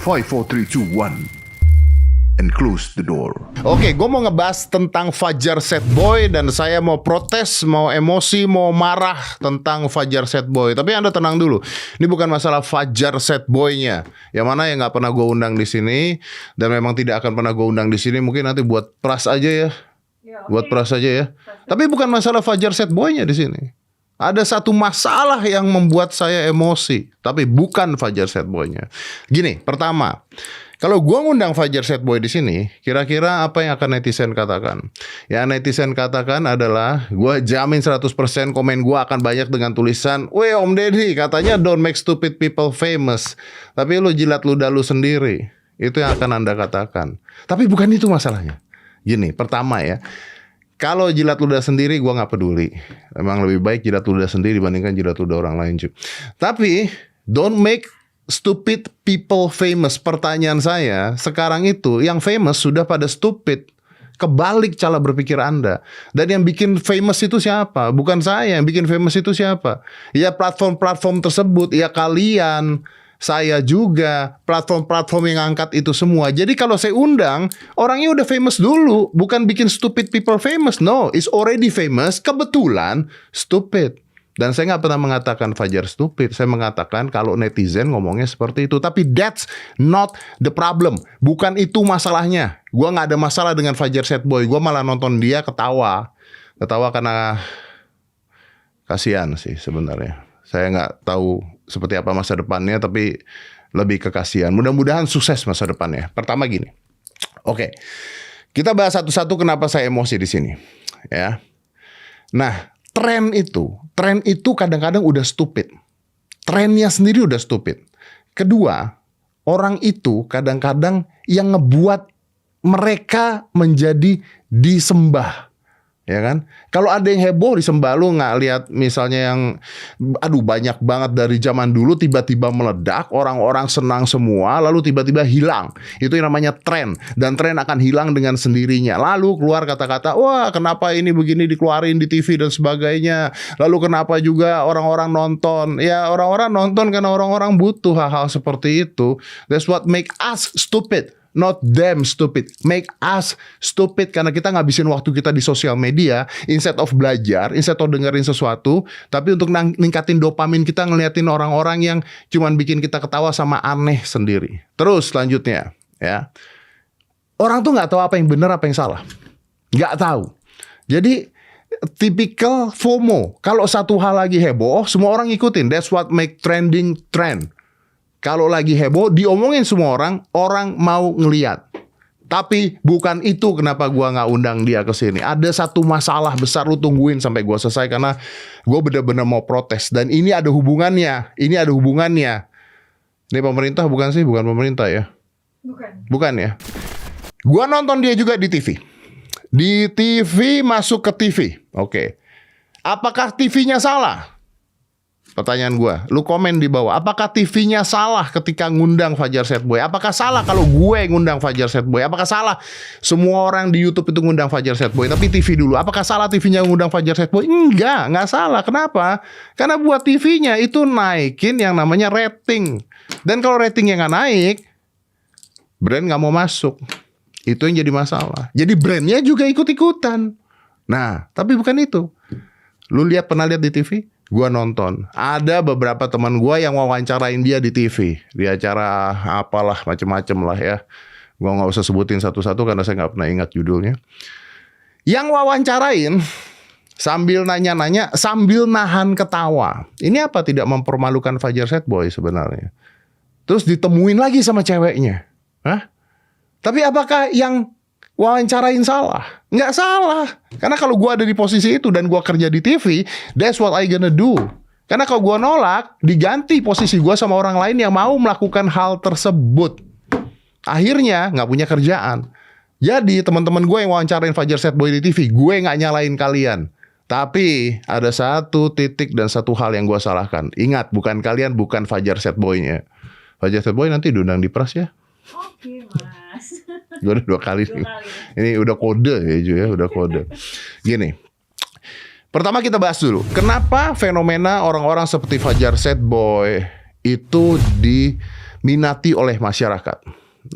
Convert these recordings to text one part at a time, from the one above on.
5, 4, 3, 2, 1 and close the door. Oke, gue mau ngebahas tentang Fajar Sad Boy. Dan saya mau protes, mau emosi, mau marah tentang Fajar Sad Boy. Tapi Anda tenang dulu, ini bukan masalah Fajar Sad Boy-nya, yang mana yang gak pernah gue undang di sini, dan memang tidak akan pernah gue undang di sini. Mungkin nanti buat pras aja ya, buat pras aja ya. Tapi bukan masalah Fajar Sad Boy-nya di sini. Ada satu masalah yang membuat saya emosi, tapi bukan Fajar Sad Boy-nya. Gini, pertama, kalau gua ngundang Fajar Sad Boy di sini, kira-kira apa yang akan netizen katakan? Yang netizen katakan adalah, gua jamin 100% komen gua akan banyak dengan tulisan, "Weh Om Deddy, katanya don't make stupid people famous, tapi lu jilat ludah lu sendiri." Itu yang akan Anda katakan. Tapi bukan itu masalahnya. Gini, pertama ya, kalau jilat ludah sendiri gue gak peduli. Emang lebih baik jilat ludah sendiri dibandingkan jilat ludah orang lain, cuy. Tapi don't make stupid people famous. Pertanyaan saya, sekarang itu yang famous sudah pada stupid. Kebalik cara berpikir Anda. Dan yang bikin famous itu siapa? Bukan saya. Yang bikin famous itu siapa? Ya platform-platform tersebut. Ya kalian, saya juga, platform-platform yang angkat itu semua. Jadi kalau saya undang, orangnya udah famous dulu, bukan bikin stupid people famous. No, it's already famous, kebetulan stupid. Dan saya nggak pernah mengatakan Fajar stupid. Saya mengatakan kalau netizen ngomongnya seperti itu. Tapi that's not the problem. Bukan itu masalahnya. Gua nggak ada masalah dengan Fajar Sad Boy. Gua malah nonton dia ketawa. Ketawa karena kasihan sih sebenarnya. Saya nggak tahu seperti apa masa depannya, tapi lebih ke kasihan. Mudah-mudahan sukses masa depannya. Pertama gini, oke, kita bahas satu-satu kenapa saya emosi di sini, ya. Nah, tren itu kadang-kadang udah stupid. Trennya sendiri udah stupid. Kedua, orang itu kadang-kadang yang ngebuat mereka menjadi disembah. Ya kan? Kalau ada yang heboh disembah, lu nggak lihat misalnya yang banyak banget dari zaman dulu tiba-tiba meledak, orang-orang senang semua, lalu tiba-tiba hilang. Itu yang namanya tren, dan tren akan hilang dengan sendirinya. Lalu keluar kata-kata, wah kenapa ini begini dikeluarin di TV dan sebagainya. Lalu kenapa juga orang-orang nonton? Ya orang-orang nonton karena orang-orang butuh hal-hal seperti itu. That's what make us stupid. Not them stupid, make us stupid karena kita ngabisin waktu kita di sosial media instead of belajar, instead of dengerin sesuatu, tapi untuk ningkatin dopamin kita ngeliatin orang-orang yang cuman bikin kita ketawa sama aneh sendiri. Terus selanjutnya, ya, orang tuh nggak tahu apa yang benar apa yang salah, nggak tahu. Jadi tipikal FOMO. Kalau satu hal lagi heboh, semua orang ikutin. That's what make trending trend. Kalau lagi heboh, diomongin semua orang mau ngeliat. Tapi bukan itu kenapa gua nggak undang dia ke sini. Ada satu masalah besar, lu tungguin sampai gua selesai karena gua bener-bener mau protes. Dan ini ada hubungannya. Ini pemerintah bukan sih? Bukan pemerintah ya? Bukan ya? Gua nonton dia juga di TV. Di TV, masuk ke TV. Oke. Apakah TV-nya salah? Pertanyaan gue, lu komen di bawah. Apakah TV-nya salah ketika ngundang Fajar Sad Boy? Apakah salah kalau gue ngundang Fajar Sad Boy? Apakah salah semua orang di YouTube itu ngundang Fajar Sad Boy? Tapi TV dulu. Apakah salah TV-nya ngundang Fajar Sad Boy? Nggak salah. Kenapa? Karena buat TV-nya itu naikin yang namanya rating. Dan kalau ratingnya nggak naik, brand nggak mau masuk. Itu yang jadi masalah. Jadi brandnya juga ikut-ikutan. Nah, tapi bukan itu. Lu pernah lihat di TV? Gua nonton. Ada beberapa teman gua yang wawancarain dia di TV, di acara apalah macem-macem lah ya. Gua nggak usah sebutin satu-satu karena saya nggak pernah ingat judulnya. Yang wawancarain sambil nanya-nanya, sambil nahan ketawa. Ini apa tidak mempermalukan Fajar Sad Boy sebenarnya? Terus ditemuin lagi sama ceweknya. Hah? Tapi apakah yang wawancarain salah? Nggak salah. Karena kalau gue ada di posisi itu dan gue kerja di TV, that's what I gonna do. Karena kalau gue nolak, diganti posisi gue sama orang lain yang mau melakukan hal tersebut. Akhirnya nggak punya kerjaan. Jadi teman-teman gue yang wawancarain Fajar Sad Boy di TV, gue nggak nyalain kalian. Tapi ada satu titik dan satu hal yang gue salahkan. Ingat, bukan kalian, bukan Fajar Sad Boy-nya. Fajar Sad Boy nanti diundang di pras ya. Oke mas. Gue udah 2 kali. Ini udah kode ya Ju ya, udah kode. Gini, pertama kita bahas dulu, kenapa fenomena orang-orang seperti Fajar Sad Boy itu diminati oleh masyarakat.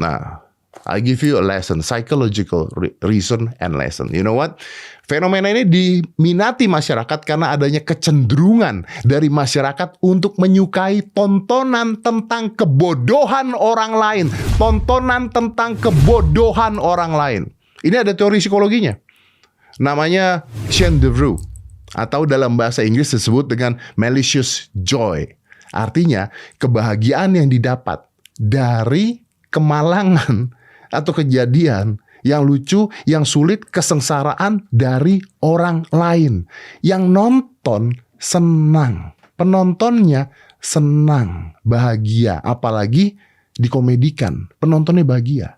Nah, I give you a lesson, psychological reason and lesson. You know what? Fenomena ini diminati masyarakat karena adanya kecenderungan dari masyarakat untuk menyukai tontonan tentang kebodohan orang lain. Tontonan tentang kebodohan orang lain. Ini ada teori psikologinya. Namanya Shane DeVrew. Atau dalam bahasa Inggris disebut dengan malicious joy. Artinya kebahagiaan yang didapat dari kemalangan atau kejadian yang lucu, yang sulit, kesengsaraan dari orang lain. Yang nonton senang, penontonnya senang, bahagia, apalagi dikomedikan, penontonnya bahagia.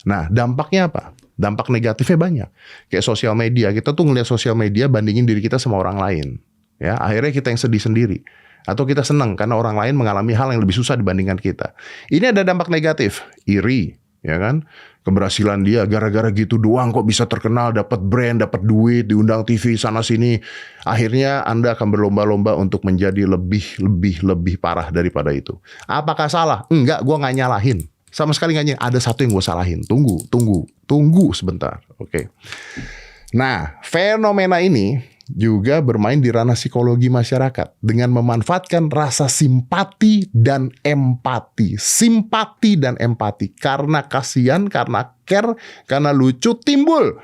Nah, dampaknya apa? Dampak negatifnya banyak. Kayak sosial media, kita tuh ngeliat sosial media bandingin diri kita sama orang lain. Ya, akhirnya kita yang sedih sendiri. Atau kita senang karena orang lain mengalami hal yang lebih susah dibandingkan kita. Ini ada dampak negatif, iri, ya kan? Keberhasilan dia gara-gara gitu doang kok bisa terkenal, dapat brand, dapat duit, diundang TV sana sini. Akhirnya Anda akan berlomba-lomba untuk menjadi lebih parah daripada itu. Apakah salah? Enggak, gua nggak nyalahin. Sama sekali nggak nyalahin. Ada satu yang gue salahin. Tunggu sebentar. Oke. Nah, fenomena ini juga bermain di ranah psikologi masyarakat dengan memanfaatkan rasa simpati dan empati. Simpati dan empati. Karena kasihan, karena care, karena lucu, timbul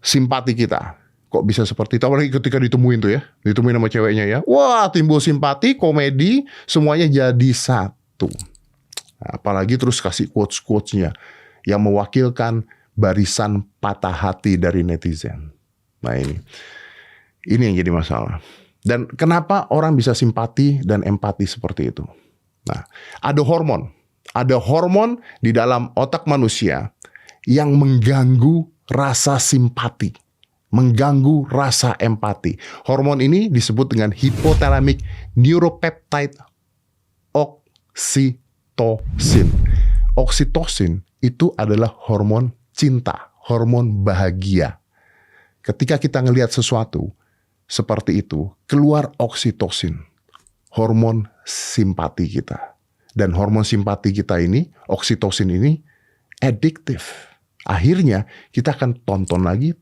simpati kita. Kok bisa seperti itu? Apalagi ketika ditemuin tuh ya. Ditemuin sama ceweknya ya. Wah, timbul simpati, komedi, semuanya jadi satu. Apalagi terus kasih quotes-quotesnya yang mewakilkan barisan patah hati dari netizen. Nah ini yang jadi masalah. Dan kenapa orang bisa simpati dan empati seperti itu? Nah, ada hormon di dalam otak manusia yang mengganggu rasa simpati, mengganggu rasa empati. Hormon ini disebut dengan hypothalamic neuropeptide oksitosin. Oksitosin itu adalah hormon cinta, hormon bahagia. Ketika kita ngelihat sesuatu seperti itu, keluar oksitosin, hormon simpati kita. Dan hormon simpati kita ini, oksitosin ini, addiktif. Akhirnya kita akan tonton lagi.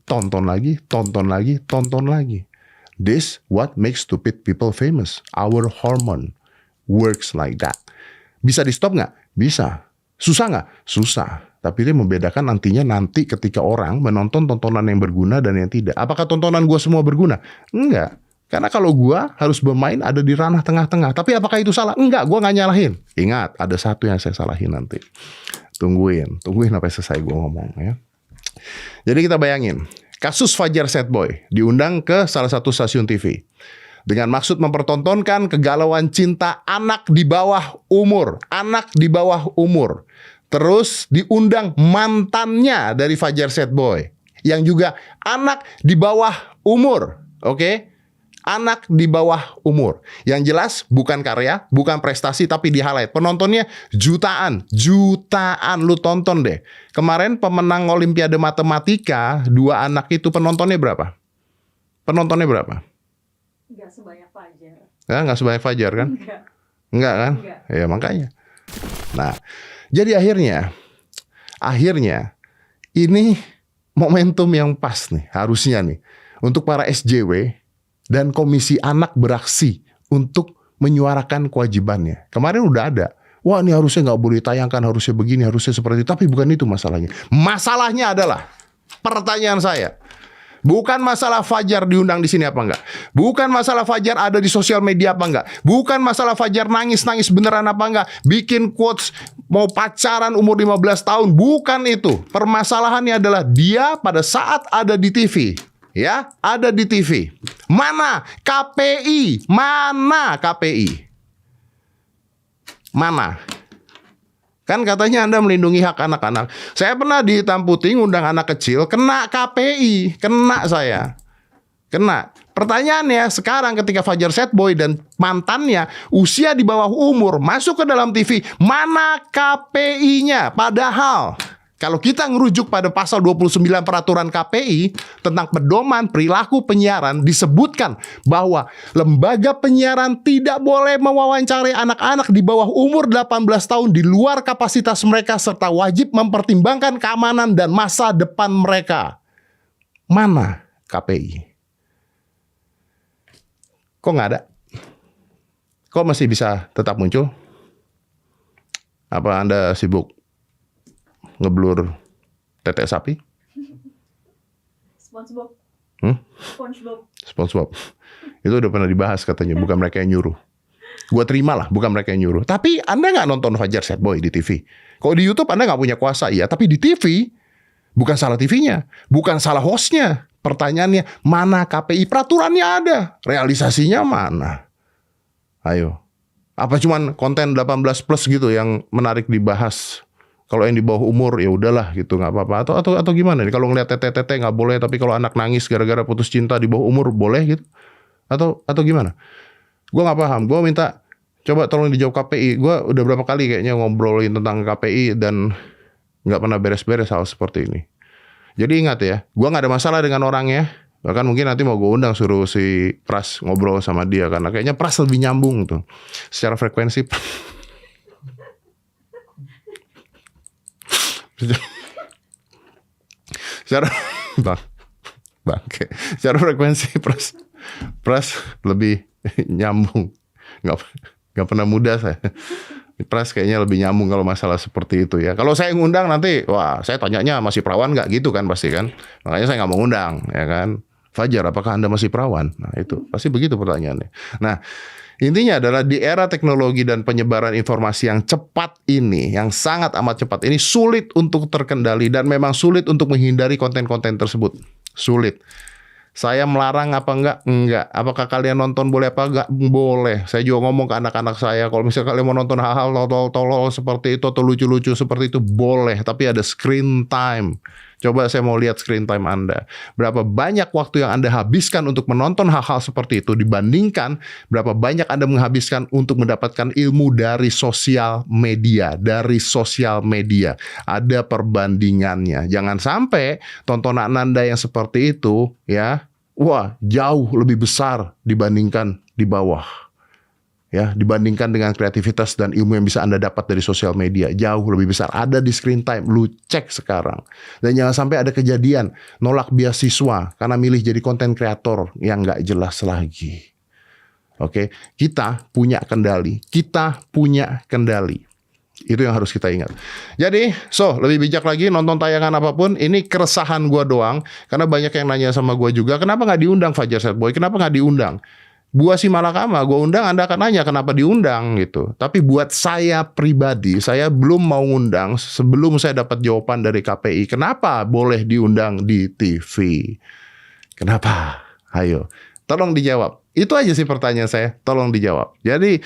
This what makes stupid people famous. Our hormone works like that. Bisa di stop nggak? Bisa. Susah nggak? Susah. Tapi dia membedakan nanti ketika orang menonton tontonan yang berguna dan yang tidak. Apakah tontonan gue semua berguna? Enggak. Karena kalau gue harus bermain ada di ranah tengah-tengah. Tapi apakah itu salah? Enggak, gue nggak nyalahin. Ingat, ada satu yang saya salahin nanti. Tungguin sampai selesai gue ngomong ya. Jadi kita bayangin, kasus Fajar Setboy diundang ke salah satu stasiun TV. Dengan maksud mempertontonkan kegalauan cinta anak di bawah umur. Terus diundang mantannya dari Fajar Setboy yang juga anak di bawah umur, oke? Anak di bawah umur. Yang jelas bukan karya, bukan prestasi, tapi di highlight. Penontonnya jutaan. Lu tonton deh. Kemarin pemenang Olimpiade Matematika, 2 anak itu penontonnya berapa? Nggak sebanyak Fajar. Ya, nggak sebanyak Fajar kan? Enggak kan? Enggak. Ya makanya. Nah, jadi akhirnya ini momentum yang pas nih, harusnya nih untuk para SJW dan Komisi Anak beraksi untuk menyuarakan kewajibannya. Kemarin udah ada. Wah, ini harusnya nggak boleh tayangkan, harusnya begini, harusnya seperti itu. Tapi bukan itu masalahnya. Masalahnya adalah pertanyaan saya. Bukan masalah Fajar diundang di sini apa enggak. Bukan masalah Fajar ada di sosial media apa enggak. Bukan masalah Fajar nangis beneran apa enggak. Bikin quotes mau pacaran umur 15 tahun. Bukan itu. Permasalahannya adalah dia pada saat ada di TV. Ya, ada di TV. Mana KPI? Mana? Kan katanya Anda melindungi hak anak-anak. Saya pernah di Hitam Putih ngundang anak kecil, kena KPI, kena saya. Kena. Pertanyaannya sekarang ketika Fajar Setboy dan mantannya usia di bawah umur masuk ke dalam TV, mana KPI-nya? Padahal Kalau kita ngerujuk pada pasal 29 peraturan KPI tentang pedoman perilaku penyiaran, disebutkan bahwa lembaga penyiaran tidak boleh mewawancarai anak-anak di bawah umur 18 tahun di luar kapasitas mereka serta wajib mempertimbangkan keamanan dan masa depan mereka. Mana KPI? Kok nggak ada? Kok masih bisa tetap muncul? Apa Anda sibuk ngeblur tetek sapi? SpongeBob. SpongeBob. Itu udah pernah dibahas katanya, bukan mereka yang nyuruh. Gua terima lah, bukan mereka yang nyuruh. Tapi Anda nggak nonton Fajar Set Boy di TV. Kalau di YouTube Anda nggak punya kuasa, iya. Tapi di TV, bukan salah TV-nya, bukan salah host-nya. Pertanyaannya, mana KPI? Peraturannya ada, realisasinya mana? Ayo. Apa cuman konten 18 plus gitu yang menarik dibahas? Kalau yang di bawah umur ya udahlah gitu, nggak apa-apa. Atau gimana nih? Kalau ngeliat tete nggak boleh, tapi kalau anak nangis gara-gara putus cinta di bawah umur boleh gitu? Atau gimana? Gue nggak paham. Gue minta coba tolong dijawab KPI. Gue udah berapa kali kayaknya ngobrolin tentang KPI dan nggak pernah beres-beres hal seperti ini. Jadi ingat ya, gue nggak ada masalah dengan orangnya. Bahkan mungkin nanti mau gue undang suruh si Pras ngobrol sama dia, karena kayaknya Pras lebih nyambung tuh secara frekuensi. secara secara frekuensi Pras lebih nyambung. Nggak pernah muda saya. Pras kayaknya lebih nyambung kalau masalah seperti itu ya. Kalau saya ngundang nanti, wah saya tanyanya masih perawan nggak gitu kan pasti kan. Makanya saya nggak mau ngundang ya kan. Fajar, apakah Anda masih perawan? Nah itu pasti begitu pertanyaannya. Nah intinya adalah di era teknologi dan penyebaran informasi yang cepat ini, yang sangat amat cepat ini, sulit untuk terkendali dan memang sulit untuk menghindari konten-konten tersebut. Sulit. Saya melarang apa enggak? Enggak. Apakah kalian nonton boleh apa enggak? Boleh. Saya juga ngomong ke anak-anak saya, kalau misalnya kalian mau nonton hal-hal tolol seperti itu atau lucu-lucu seperti itu, boleh. Tapi ada screen time. Coba saya mau lihat screen time Anda. Berapa banyak waktu yang Anda habiskan untuk menonton hal-hal seperti itu dibandingkan berapa banyak Anda menghabiskan untuk mendapatkan ilmu dari sosial media. Dari sosial media. Ada perbandingannya. Jangan sampai tontonan Anda yang seperti itu, ya, wah, jauh lebih besar dibandingkan di bawah. Ya, dibandingkan dengan kreativitas dan ilmu yang bisa Anda dapat dari sosial media, jauh lebih besar. Ada di screen time, lu cek sekarang. Dan jangan sampai ada kejadian nolak beasiswa karena milih jadi konten kreator yang nggak jelas lagi. Oke, kita punya kendali. Kita punya kendali. Itu yang harus kita ingat. Jadi, lebih bijak lagi nonton tayangan apapun. Ini keresahan gue doang. Karena banyak yang nanya sama gue juga, kenapa nggak diundang Fajar Set Boy? Kenapa nggak diundang? Buat si Malakama, gue undang, Anda akan nanya kenapa diundang gitu. Tapi buat saya pribadi, saya belum mau ngundang sebelum saya dapat jawaban dari KPI. Kenapa boleh diundang di TV? Kenapa? Ayo, tolong dijawab. Itu aja sih pertanyaan saya, tolong dijawab. Jadi,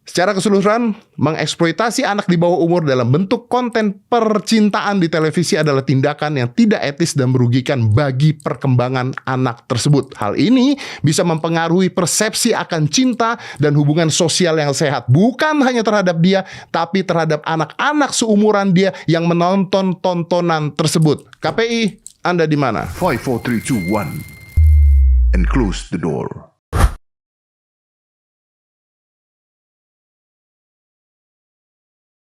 secara keseluruhan, mengeksploitasi anak di bawah umur dalam bentuk konten percintaan di televisi adalah tindakan yang tidak etis dan merugikan bagi perkembangan anak tersebut. Hal ini bisa mempengaruhi persepsi akan cinta dan hubungan sosial yang sehat. Bukan hanya terhadap dia, tapi terhadap anak-anak seumuran dia yang menonton tontonan tersebut. KPI, Anda di mana? 5, 4, 3, 2, 1 and close the door.